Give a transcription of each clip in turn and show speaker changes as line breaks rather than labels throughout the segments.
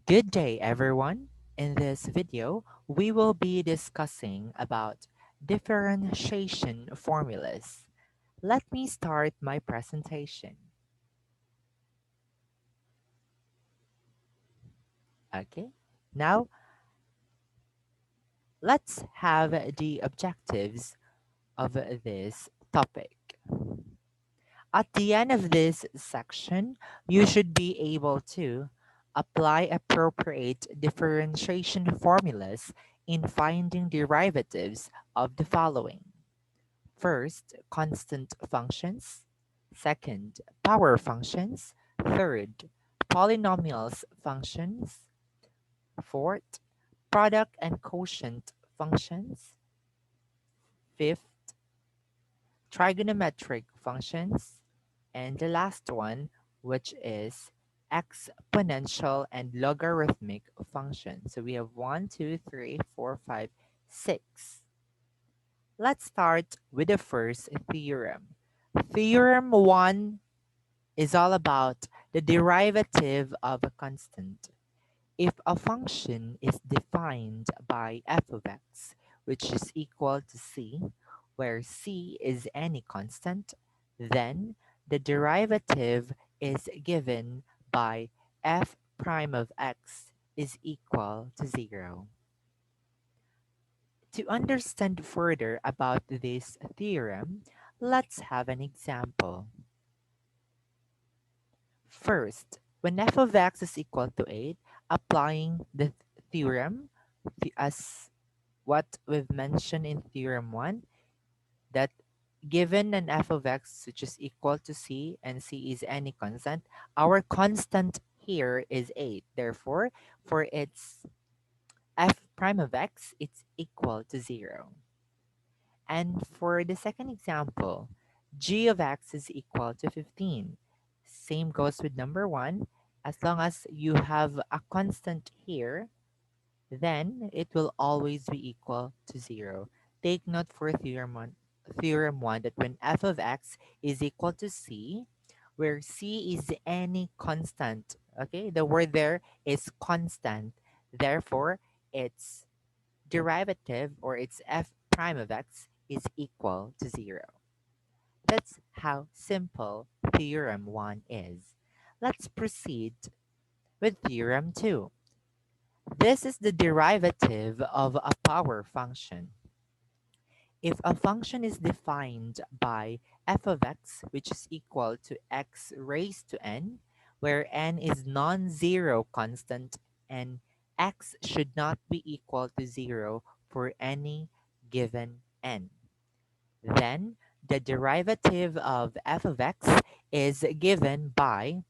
Good day, everyone. In this video, we will be discussing about differentiation formulas. Let me start my presentation. Okay. Now, let's have the objectives of this topic. At the end of this section, you should be able to apply appropriate differentiation formulas in finding derivatives of the following. First, constant functions. Second, power functions. Third, polynomials functions. Fourth, product and quotient functions. Fifth, trigonometric functions. And the last one, which is exponential and logarithmic functions. So we have 1, 2, 3, 4, 5, 6. Let's start with the first theorem. Theorem 1 is all about the derivative of a constant. If a function is defined by f of x, which is equal to c, where c is any constant, then the derivative is given by f prime of x is equal to 0. To understand further about this theorem, let's have an example. First, when f of x is equal to 8, applying the theorem as what we've mentioned in theorem 1, that given an f of x which is equal to c and c is any constant, our constant here is 8. Therefore, for its f prime of x, it's equal to 0. And for the second example, g of x is equal to 15. Same goes with number 1. As long as you have a constant here, then it will always be equal to 0. Take note for theorem 1 that when f of x is equal to c, where c is any constant, okay? The word there is constant. Therefore, its derivative, or its f prime of x, is equal to 0. That's how simple theorem 1 is. Let's proceed with theorem 2. This is the derivative of a power function. If a function is defined by f of x, which is equal to x raised to n, where n is non-zero constant and x should not be equal to 0 for any given n, then the derivative of f of x is given by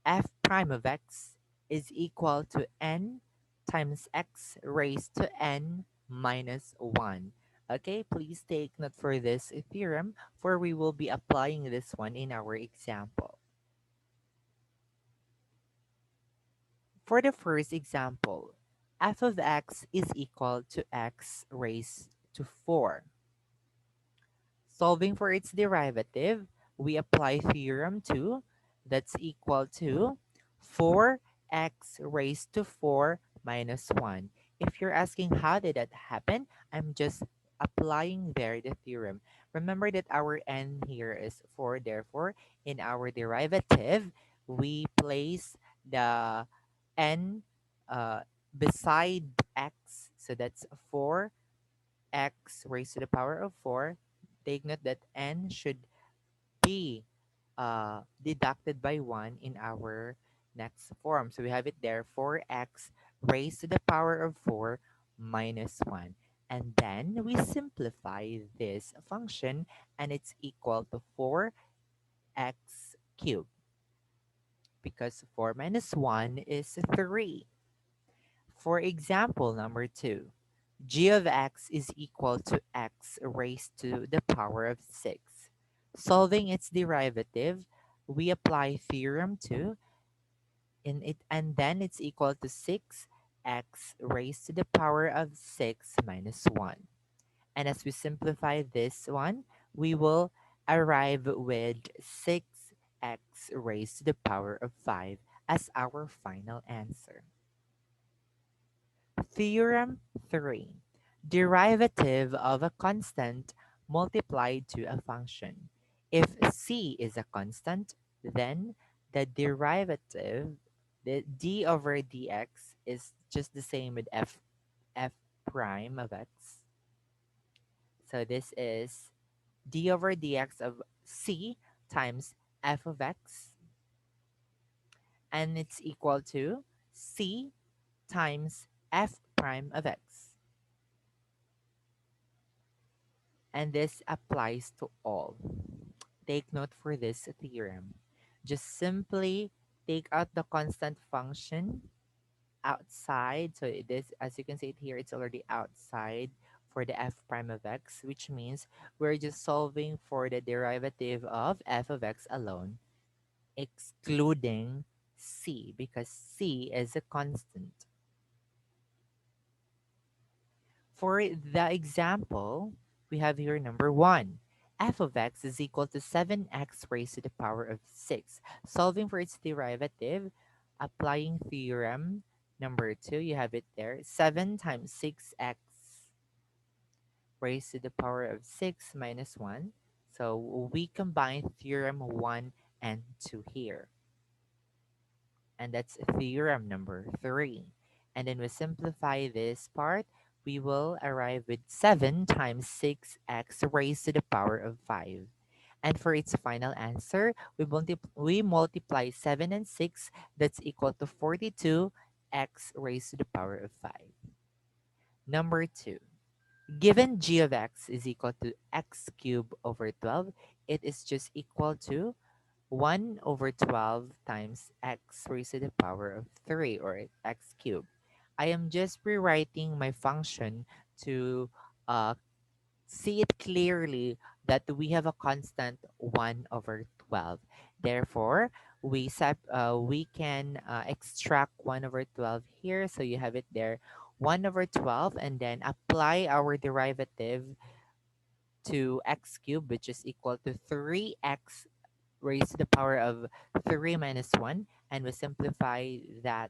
f prime of x is equal to n times x raised to n minus 1. Okay, please take note for this theorem, for we will be applying this one in our example. For the first example, f of x is equal to x raised to 4. Solving for its derivative, we apply theorem 2, that's equal to 4x raised to 4 minus 1. If you're asking how did that happen, I'm just applying there the theorem. Remember that our n here is 4, therefore in our derivative, we place the n beside x, so that's 4x raised to the power of 4. Take note that n should be deducted by 1 in our next form. So we have it there, 4x raised to the power of 4 minus 1. And then we simplify this function, and it's equal to 4x cubed, because 4 minus 1 is 3. For example number 2, g of x is equal to x raised to the power of 6. Solving its derivative, we apply theorem 2 in it, and then it's equal to 6x raised to the power of 6 minus 1. And as we simplify this one, we will arrive with 6x raised to the power of 5 as our final answer. Theorem 3. Derivative of a constant multiplied to a function. If c is a constant, then the derivative, the d over dx, is just the same with f prime of x. So this is d over dx of c times f of x, and it's equal to c times f prime of x. And this applies to all. Take note for this theorem. Just simply take out the constant function outside. So it is, as you can see it here, it's already outside for the f prime of x, which means we're just solving for the derivative of f of x alone, excluding c, because c is a constant. For the example, we have here number 1. F of x is equal to 7x raised to the power of 6. Solving for its derivative, applying theorem number 2, you have it there. 7 times 6x raised to the power of 6 minus 1. So we combine theorem 1 and 2 here. And that's theorem number 3. And then we simplify this part, we will arrive with 7 times 6x raised to the power of 5. And for its final answer, we multiply 7 and 6, that's equal to 42x raised to the power of 5. Number 2. Given g of x is equal to x cubed over 12, it is just equal to 1 over 12 times x raised to the power of 3, or x cubed. I am just rewriting my function to uh, see it clearly that we have a constant 1 over 12. Therefore, we can extract 1 over 12 here. So you have it there, 1 over 12, and then apply our derivative to x cubed, which is equal to 3x raised to the power of 3 minus 1, and we simplify that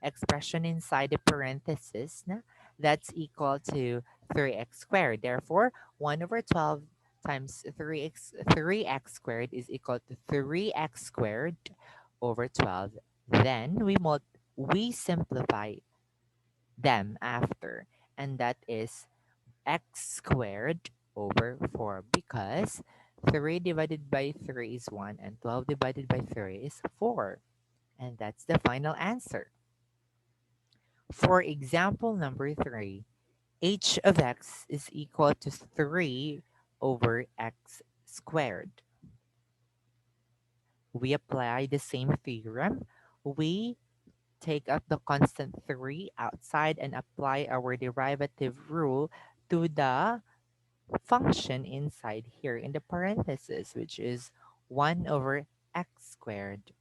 expression inside the parenthesis, that's equal to 3x squared. Therefore, 1 over 12 times 3x squared is equal to 3x squared over 12. Then we simplify them after, and that is x squared over 4, because 3 divided by 3 is 1 and 12 divided by 3 is 4. And that's the final answer. For example number 3, h of x is equal to 3 over x squared. We apply the same theorem. We take out the constant 3 outside and apply our derivative rule to the function inside here in the parenthesis, which is 1 over x squared.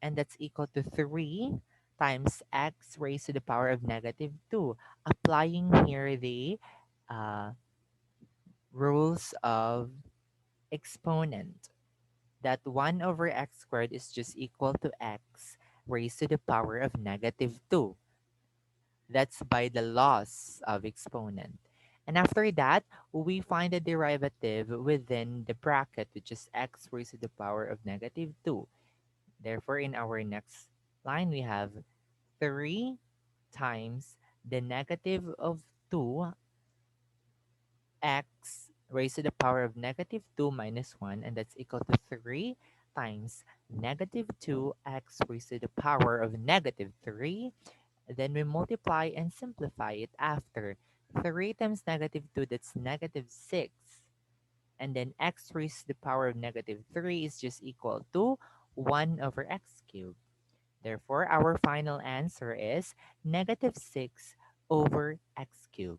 And that's equal to 3 times x raised to the power of negative 2. Applying here the uh, rules of exponent, that 1 over x squared is just equal to x raised to the power of negative 2. That's by the laws of exponent. And after that, we find the derivative within the bracket, which is x raised to the power of negative 2. Therefore, in our next line, we have 3 times the negative of 2x raised to the power of negative 2 minus 1, and that's equal to 3 times negative 2x raised to the power of negative 3. Then we multiply and simplify it after. 3 times negative 2, that's negative 6. And then x raised to the power of negative 3 is just equal to 1 over x cubed. Therefore, our final answer is negative 6 over x cubed.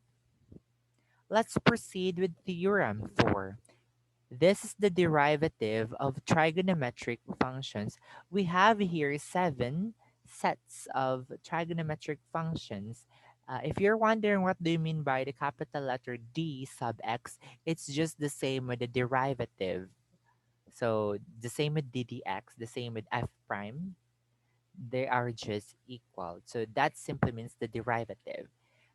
Let's proceed with theorem 4. This is the derivative of trigonometric functions. We have here 7 sets of trigonometric functions. If you're wondering what do you mean by the capital letter D sub x, it's just the same with the derivative. So the same with ddx, the same with f prime. They are just equal. So that simply means the derivative.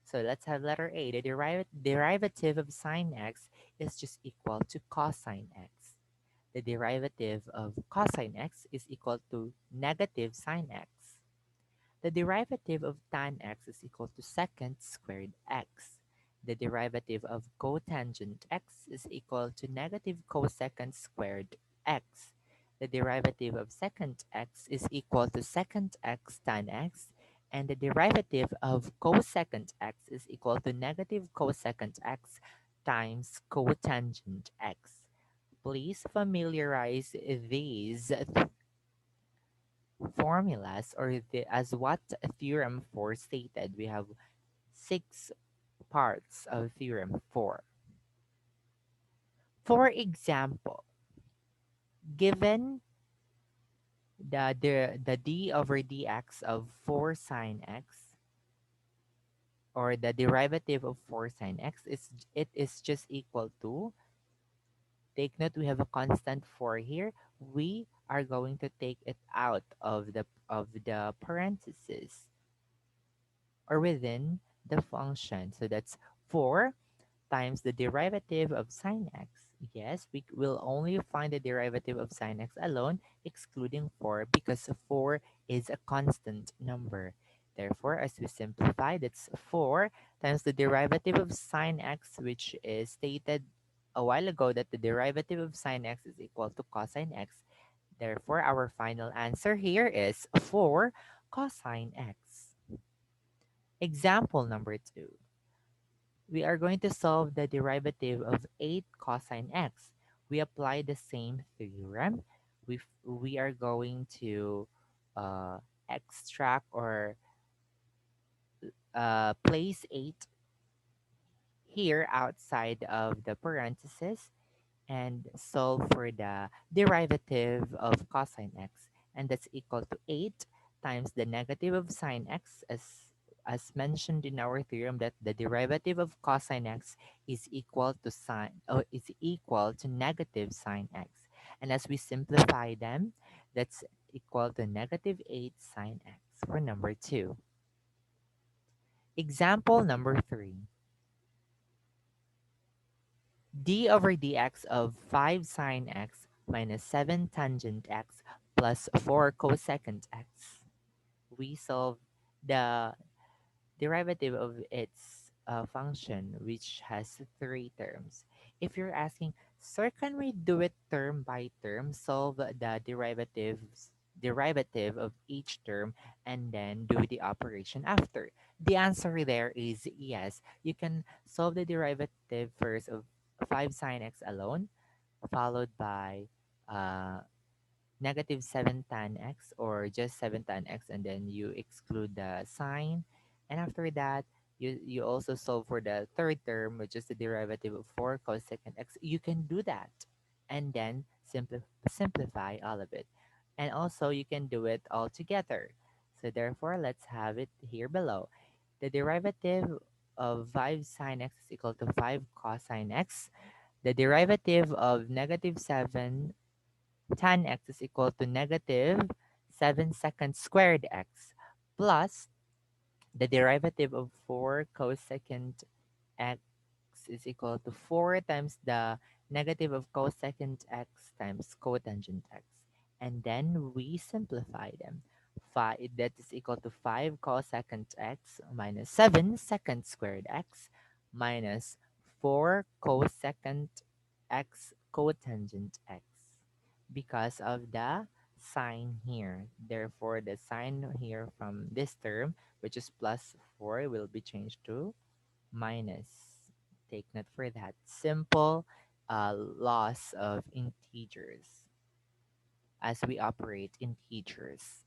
So let's have letter A. The derivative of sine x is just equal to cosine x. The derivative of cosine x is equal to negative sine x. The derivative of tan x is equal to secant squared x. The derivative of cotangent x is equal to negative cosecant squared x. The derivative of secant x is equal to secant x tan x. And the derivative of cosecant x is equal to negative cosecant x times cotangent x. Please familiarize these formulas or as what theorem 4 stated. We have 6 parts of theorem 4. For example, given the d over dx of 4 sine x, or the derivative of 4 sine x, is just equal to, take note, we have a constant 4 here. We are going to take it out of the parentheses or within the function. So that's 4 times the derivative of sine x. Yes, we will only find the derivative of sine x alone, excluding 4, because 4 is a constant number. Therefore, as we simplify, that's 4 times the derivative of sine x, which is stated a while ago that the derivative of sine x is equal to cosine x. Therefore, our final answer here is 4 cosine x. Example number 2. We are going to solve the derivative of 8 cosine x. We apply the same theorem. We are going to uh, extract or place 8 here outside of the parentheses and solve for the derivative of cosine x, and that's equal to 8 times the negative of sine x, as mentioned in our theorem that the derivative of cosine x is equal to negative sine x. And as we simplify them, that's equal to negative 8 sine x for number 2. Example number 3. D over dx of 5 sine x minus 7 tangent x plus 4 cosecant x. We solve the derivative of its function, which has 3 terms. If you're asking, sir, can we do it term by term, solve the derivative of each term and then do the operation after? The answer there is yes. You can solve the derivative first of 5 sine x alone, followed by uh, negative 7 tan x, or just 7 tan x, and then you exclude the sign. And after that, you also solve for the third term, which is the derivative of 4 cosecant x. You can do that and then simplify all of it. And also you can do it all together. So therefore, let's have it here below. The derivative of 5 sine x is equal to 5 cosine x. The derivative of negative 7 tan x is equal to negative 7 secant squared x, plus the derivative of 4 cosecant x is equal to 4 times the negative of cosecant x times cotangent x. And then we simplify them. That is equal to 5 cosecant x minus 7 secant squared x minus 4 cosecant x cotangent x, because of the sign here. Therefore, the sign here from this term, which is plus 4, will be changed to minus. Take note for that. Simple loss of integers as we operate integers.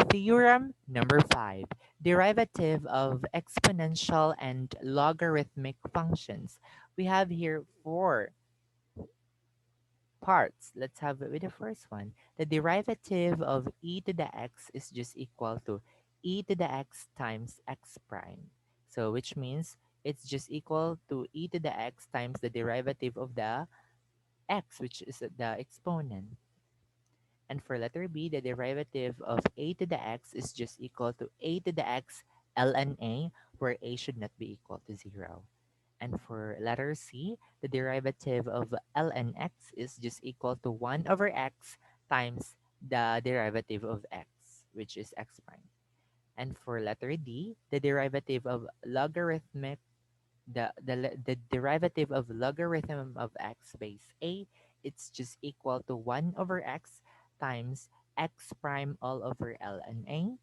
Theorem number 5. Derivative of exponential and logarithmic functions. We have here 4 parts. Let's have it with the first one. The derivative of e to the x is just equal to e to the x times x prime. So which means it's just equal to e to the x times the derivative of the x, which is the exponent. And for letter B, the derivative of a to the x is just equal to a to the x ln a, where a should not be equal to 0. And for letter C, the derivative of ln x is just equal to 1 over x times the derivative of x, which is x prime. And for letter D, the derivative of logarithmic the derivative of logarithm of x base a, it's just equal to 1 over x times x prime all over ln a,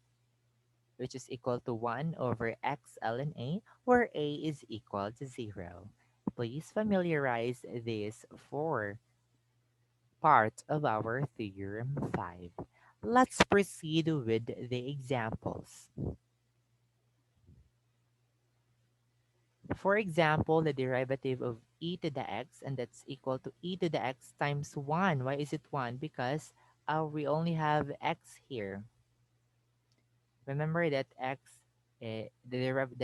which is equal to 1 over x ln a, where a is equal to 0. Please familiarize this for part of our Theorem 5. Let's proceed with the examples. For example, the derivative of e to the x, and that's equal to e to the x times 1. Why is it 1? Because we only have x here. Remember that x, the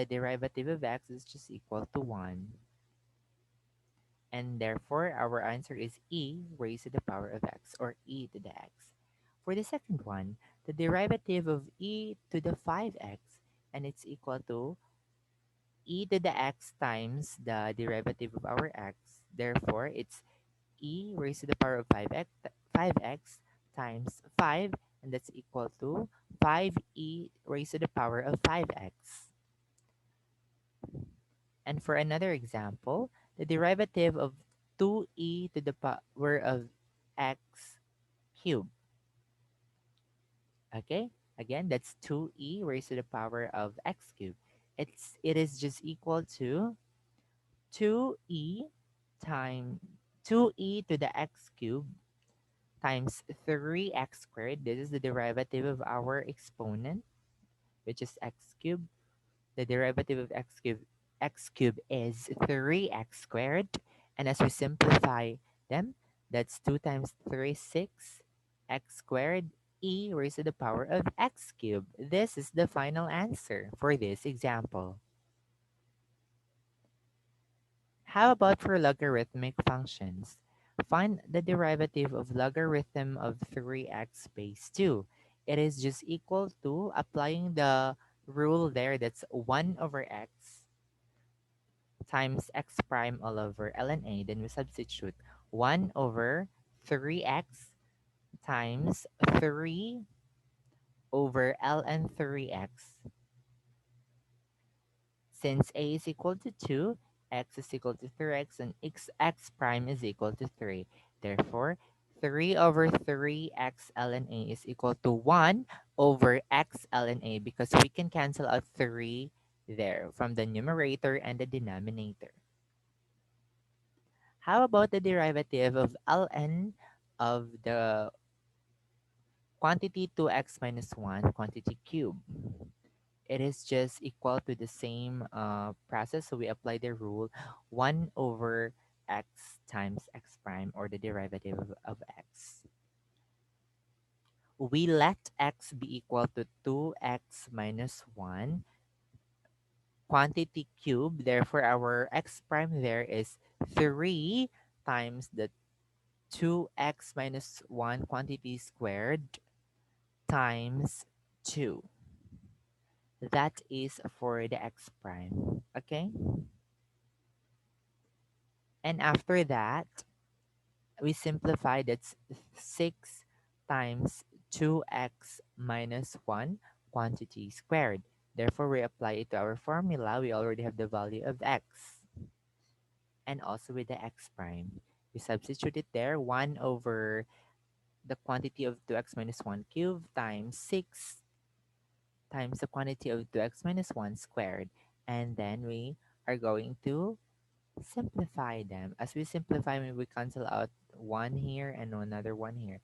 derivative of x is just equal to 1. And therefore, our answer is e raised to the power of x, or e to the x. For the second one, the derivative of e to the 5x, and it's equal to e to the x times the derivative of our x. Therefore, it's e raised to the power of 5x times 5, and that's equal to 5e raised to the power of 5x. And for another example, the derivative of 2e to the power of x cubed. Okay? Again, that's 2e raised to the power of x cubed. It is just equal to 2e times 2e to the x cubed times 3x squared. This is the derivative of our exponent, which is x cubed. The derivative of x cubed is 3x squared. And as we simplify them, that's 2 times 3, 6, x squared, e raised to the power of x cubed. This is the final answer for this example. How about for logarithmic functions? Find the derivative of logarithm of 3x base 2. It is just equal to applying the rule there, that's 1 over x times x prime all over ln a. Then we substitute 1 over 3x times 3 over ln 3x. Since a is equal to 2, x is equal to 3x, and x prime is equal to 3. Therefore, 3 over 3x ln a is equal to 1 over x ln a, because we can cancel out 3 there from the numerator and the denominator. How about the derivative of ln of the quantity 2x minus 1 quantity cube? It is just equal to the same process. So we apply the rule 1 over x times x prime, or the derivative of x. We let x be equal to 2x minus 1 quantity cube. Therefore, our x prime there is 3 times the 2x minus 1 quantity squared times 2. That is for the x prime. Okay? And after that, we simplify. That's 6 times 2x minus 1 quantity squared. Therefore, we apply it to our formula. We already have the value of x. And also with the x prime. We substitute it there. 1 over the quantity of 2x minus 1 cubed times 6 times the quantity of 2x minus 1 squared. And then we are going to simplify them. As we simplify, we cancel out one here and another one here.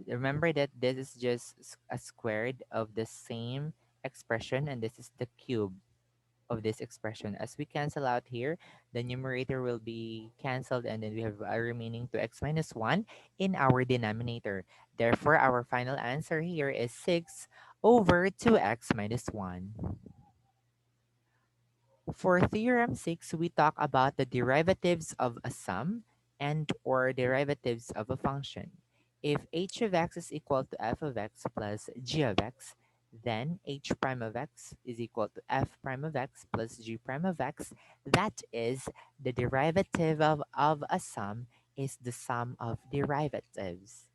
Remember that this is just a squared of the same expression, and this is the cube of this expression. As we cancel out here, the numerator will be canceled, and then we have a remaining 2x minus 1 in our denominator. Therefore, our final answer here is 6 over 2x minus 1. For Theorem 6, we talk about the derivatives of a sum and or derivatives of a function. If h of x is equal to f of x plus g of x, then h prime of x is equal to f prime of x plus g prime of x. That is, the derivative of a sum is the sum of derivatives.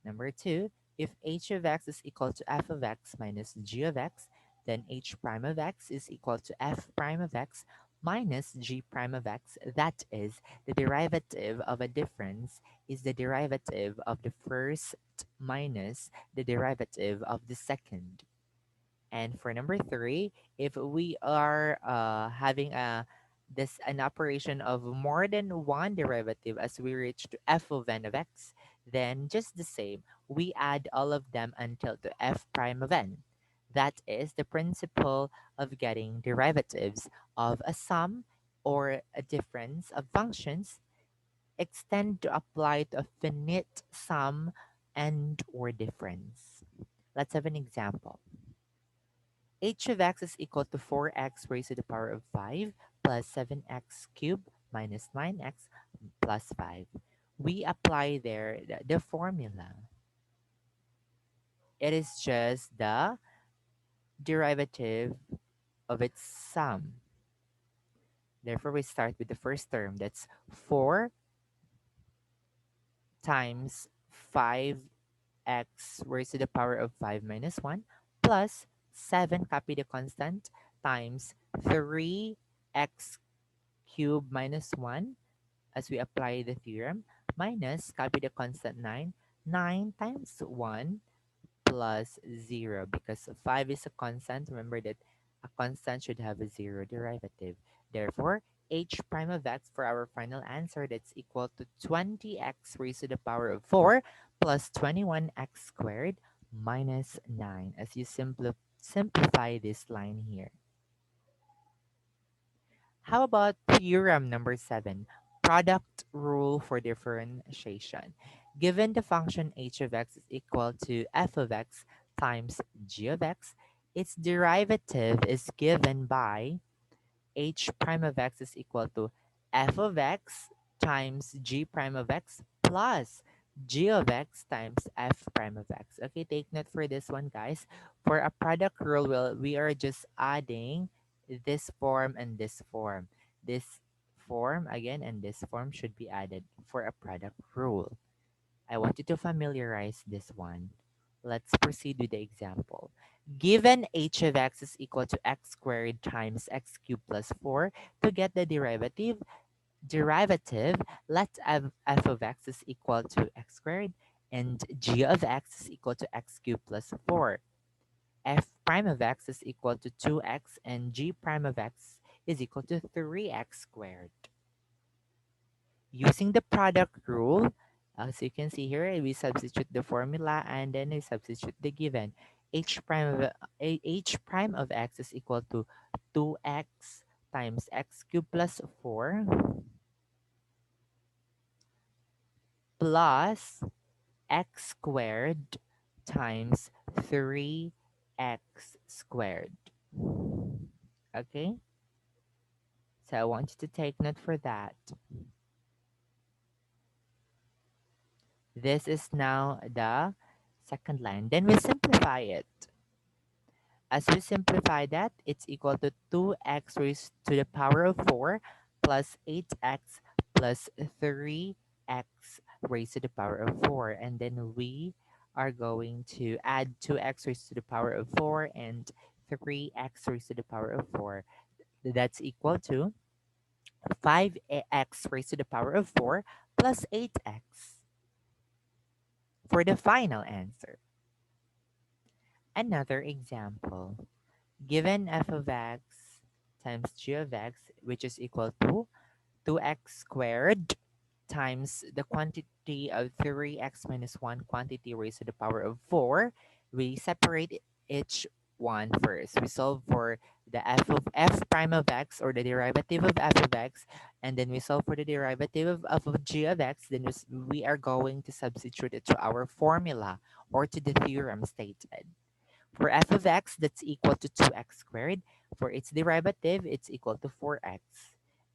Number two, if h of x is equal to f of x minus g of x, then h prime of x is equal to f prime of x minus g prime of x. That is, the derivative of a difference is the derivative of the first minus the derivative of the second. And for number three, if we are having an operation of more than one derivative as we reach to f of n of x, then just the same, we add all of them until to f prime of n. That is the principle of getting derivatives of a sum or a difference of functions extend to apply to a finite sum and or difference. Let's have an example. H of x is equal to 4x raised to the power of 5 plus 7x cubed minus 9x plus 5. We apply there the formula. It is just the derivative of its sum. Therefore, we start with the first term. That's 4 times 5x raised to the power of 5 minus 1 plus 7, copy the constant, times 3x cubed minus 1 as we apply the theorem minus, copy the constant 9, 9 times 1 plus 0 because 5 is a constant. Remember that a constant should have a 0 derivative. Therefore, h prime of x for our final answer, that's equal to 20x raised to the power of 4 plus 21x squared minus 9 as you simplify this line here. How about theorem number 7, product rule for differentiation? Given the function h of x is equal to f of x times g of x, its derivative is given by h prime of x is equal to f of x times g prime of x plus g of x times f prime of x. Okay, take note for this one, guys. For a product rule, we are just adding this form and this form. This form again and this form should be added for a product rule. I want you to familiarize this one. Let's proceed with the example. Given h of x is equal to x squared times x cubed plus 4, to get the derivative, let f of x is equal to x squared and g of x is equal to x cubed plus 4. F prime of x is equal to 2x and g prime of x is equal to 3x squared. Using the product rule, as you can see here, we substitute the formula and then we substitute the given. H prime of x is equal to 2x times x cubed plus 4 plus x squared times 3x squared. Okay? So I want you to take note for that. This is now the second line. Then we simplify it. As we simplify that, it's equal to 2x raised to the power of 4 plus 8x plus 3x raised to the power of 4. And then we are going to add 2x raised to the power of 4 and 3x raised to the power of 4. That's equal to 5x raised to the power of 4 plus 8x for the final answer. Another example. Given f of x times g of x, which is equal to 2x squared times the quantity of 3x minus 1 quantity raised to the power of 4, we separate each one first. We solve for the f prime of x or the derivative of f of x, and then we solve for the derivative of g of x. Then we are going to substitute it to our formula or to the theorem stated. For f of x, that's equal to 2x squared. For its derivative, it's equal to 4x.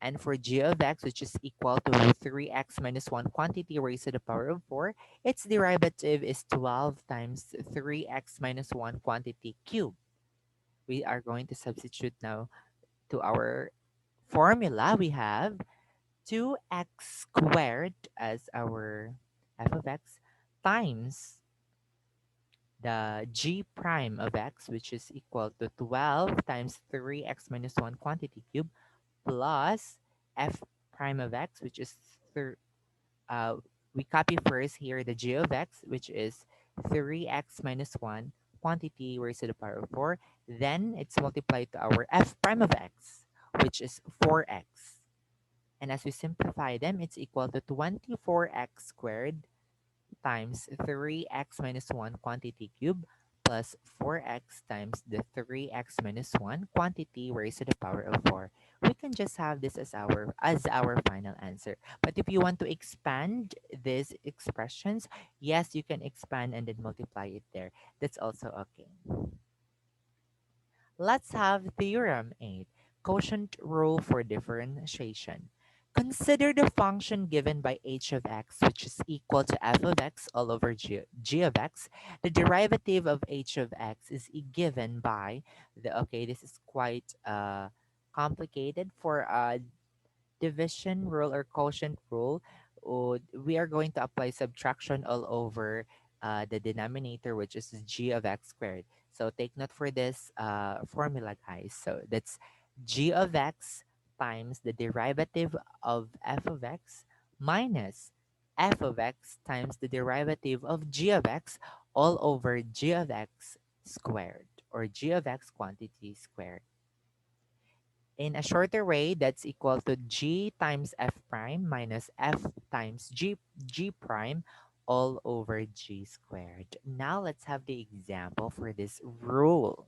And for g of x, which is equal to 3x minus 1 quantity raised to the power of 4, its derivative is 12 times 3x minus 1 quantity cubed. We are going to substitute now to our formula. We have 2x squared as our f of x times the g prime of x, which is equal to 12 times 3x minus 1 quantity cube, plus f prime of x, which is uh, we copy first here the g of x, which is 3x minus 1 quantity raised to the power of 4. Then it's multiplied to our f prime of x, which is 4x. And as we simplify them, it's equal to 24x squared times 3x minus 1 quantity cube plus 4x times the 3x minus 1 quantity raised to the power of 4. We can just have this as our final answer. But if you want to expand these expressions, yes, you can expand and then multiply it there. That's also okay. Let's have theorem 8, quotient rule for differentiation. Consider the function given by h of x, which is equal to f of x all over g of x. The derivative of h of x is given by okay, this is quite complicated for division rule or quotient rule, we are going to apply subtraction all over the denominator, which is g of x squared. So take note for this formula, guys. So that's g of x times the derivative of f of x minus f of x times the derivative of g of x all over g of x squared, or g of x quantity squared. In a shorter way, that's equal to g times f prime minus f times g prime all over g squared. Now let's have the example for this rule.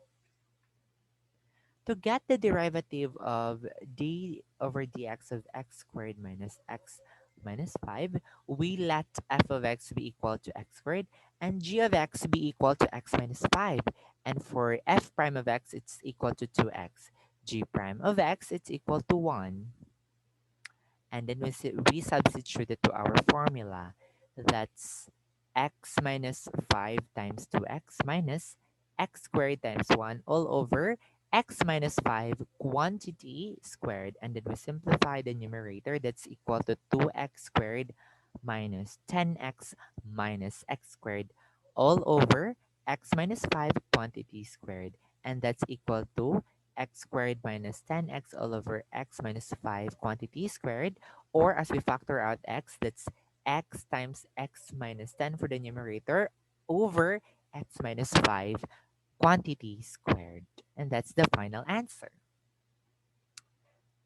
To get the derivative of d over dx of x squared minus x minus 5, we let f of x be equal to x squared and g of x be equal to x minus 5. And for f prime of x, it's equal to 2x. G prime of x, it's equal to 1. And then we substitute it to our formula. That's x minus 5 times 2x minus x squared times 1 all over x minus 5 quantity squared. And then we simplify the numerator. That's equal to 2x squared minus 10x minus x squared all over x minus 5 quantity squared. And that's equal to x squared minus 10x all over x minus 5 quantity squared, or as we factor out x, that's x times x minus 10 for the numerator over x minus 5 quantity squared. And that's the final answer.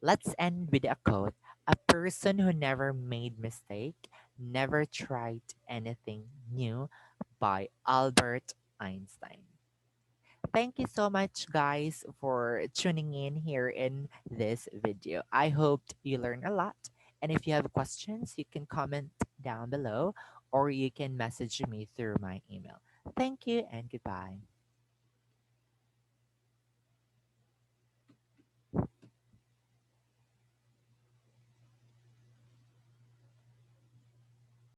Let's end with a quote. A person who never made mistake never tried anything new, by Albert Einstein. Thank you so much, guys, for tuning in here in this video. I hope you learned a lot. And if you have questions, you can comment down below or you can message me through my email. Thank you and goodbye.